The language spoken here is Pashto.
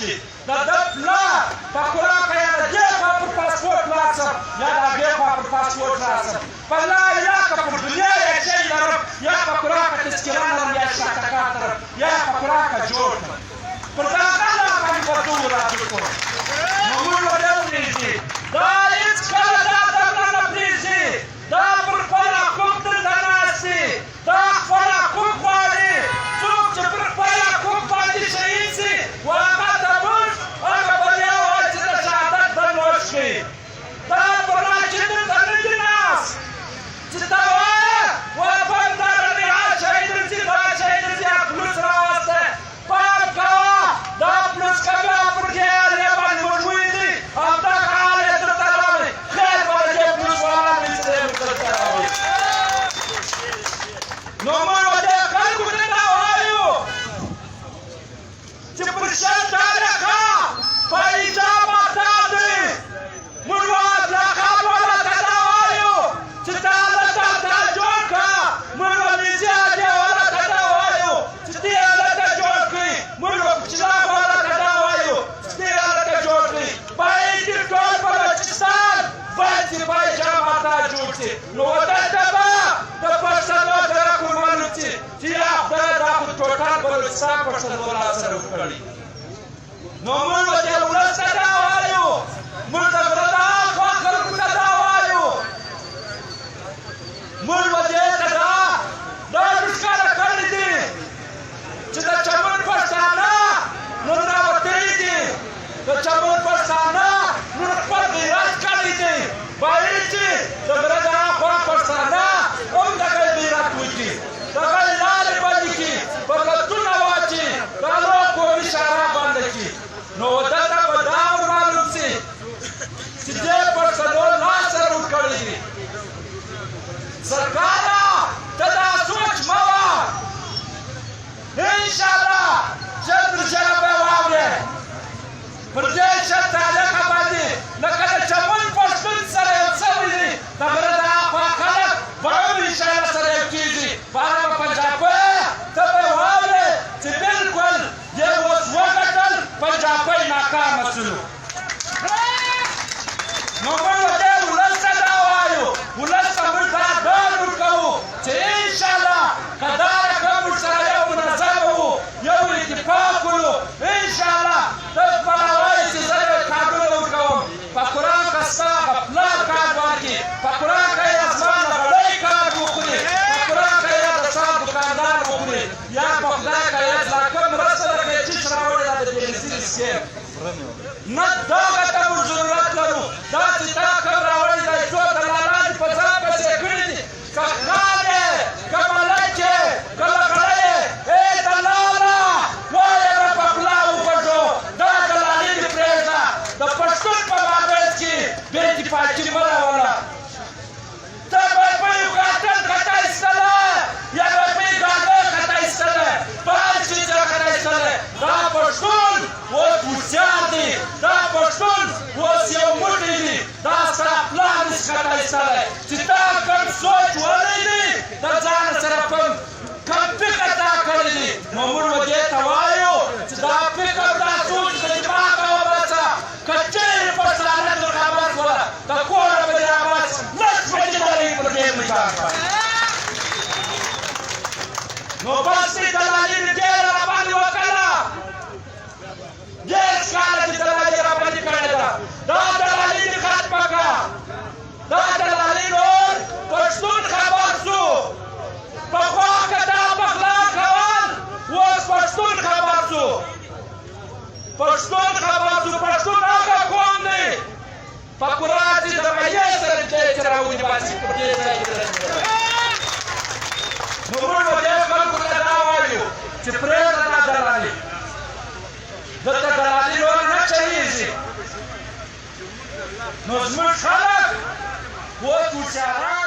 کې د ده پلار په کورا که یا د دې خوا پر پاسپورټ لاړ یا د هغې خوا پر پاسپورټ لاړ په لار یا که پر دنیا یې شی لرم یا په کورا که تذکره لرم یا شاتکا لرم یا په کورا که جوړ کړم پر دغه لار باندې به ټول راجوړ کړم نو موږ به ډېر پرېږدي دا هېڅکله دا درنه نه پرېږدي دا پر خپل حقوق دلته ناست دي دا خپل حقوق غواړي څوک چې پر خپل حقوق باندې شهید شي و هغه ته موږ هغه به بیا وایي چې د شهادت د نوش کړي دا پرا چې دلته نه دي ناست چې ته وایه و بندر نها شهید رسي دا شهید رسي پولیس راوسته پام کوه دا پولیس که بیا پر دې هغې باندې موږ ویدي همدغه حال یې دلته راوړي خیر به د دې پولیس والا نه چې دی موږ دلته راوړي نو موږ به دې خلکو ته دا وایو چې پر شل تاریخه په ایجاب اختار دی موږ به ادلخان والا ته دا وایو چې تا هلته دا جوړ کړه موږ به نږدې هغې والا ته دا وایو چې دې هلته جوړ کړي موږ به چراغ والا ته دا وایو چې دې هلته جوړ کړي باید دې ټول بلوچستان باید چې په ایجاب اختار جوړ شي نو دلته به د پښتنو سره قربان شي چې یا خدای دا خو ټوټل بلوچستان پښتنو لا سره وکړي نو موږ به دې ولس ته دا وایو موږ د غره د هاخوا خلکو ته دا وایو موږ به دې ته دا ښکاره کړي دي چې د چمن پښتانه نن راوتلي دي د چمن پښتانه نن خپل غیرت کړی دی باید چې د غره د هاخوا پښتانه هم دغه غیرت وکړي دغه لارې بندې کړي بغلتونه واچي د لوکو اشاره بنده کړي نو دلته به دا ور معلوم شي چې دې پښتنو لاس سره ورکړی دي سرکاره ته دا سوچ مه وه انشاءالله ژر تر ژره به یې واورې پر دې شل تاریخه باندې لکه د چمن پښتون سره یو شوي دي د غره د هاخوا خلک به هم انشاءالله سره یو کېږي په هغه پنجابۍ ته به یې واورې چې بلکل دې اوس وګټل پنجابۍ ناکامه شولو نو موږ به دې ولس ته دا وایو ولس ته موږ دا ډاډ ورکوو چې انشاءالله که دا رقم ورسره یو منظمه وو یو اتفاق وو انشاءالله ته خپله وایي چې زه یې کارډونه ورکوم په قرآن که ستا هغه پلار کارډ ورکړي په قرآن که یې زما د غړۍ کارډ وخوري په قرآن که یې د ستا دوکاندار وخوري یا په خدای که یې لا کوم مرسته درکړي چیش راوړې دا د بېنظیر سکیم نه دغه ته موږ ضرورت لرو دا چې تا کوم راوړی دی څو دلالان دې په ځان پسې کړي دي که خان یې که ملک یې که لغړی یې ای دلاله وایه مه په خوله وغږو دا دلالي دې پرېږده د پښتون په مابینځ کې بې اتفاقي مه راوله ته به یې په یو قاتل خطا ایستلی یا به یې په یې ګاډۍ خطا ایستلی په هر چیز یې خطا ایستلی دا پښتون اوس هوښیار دی دا پښتون اوس یو موټی دی دا ستا پلار نشي خطا ایستلی چې تا کوم سوچ ولی دی د ځانه سره کوم فکر تا کړی دی نو موږ به دې ته وایو چې دا فکر دا سوچ د دماغه وباسه که چېرې پښتانه در خبر شوله د کوره به دې راباسي لس بجې دلۍ پر دې میدان باندې نو بس دې دلالي دې ډېره راباندې وکړله 10 کاله چې دلالي راباندې کړې ده دا دلالي دې ختمه کړه دا دلالي نور پښتون خبر شو پخوا که دا پخلا کول اوس پښتون خبر شو پښتون خبر شو پښتون هغه قوم دی په قرآن چې د مېږې سره دی چې راونې باسي په دې ځای کې نو موږ به دې خلکو ته دا وایو چې پرېږده دا دلالي دلته دلالي نور نه چلېږي نو زموږ خلک اوس هوښیاران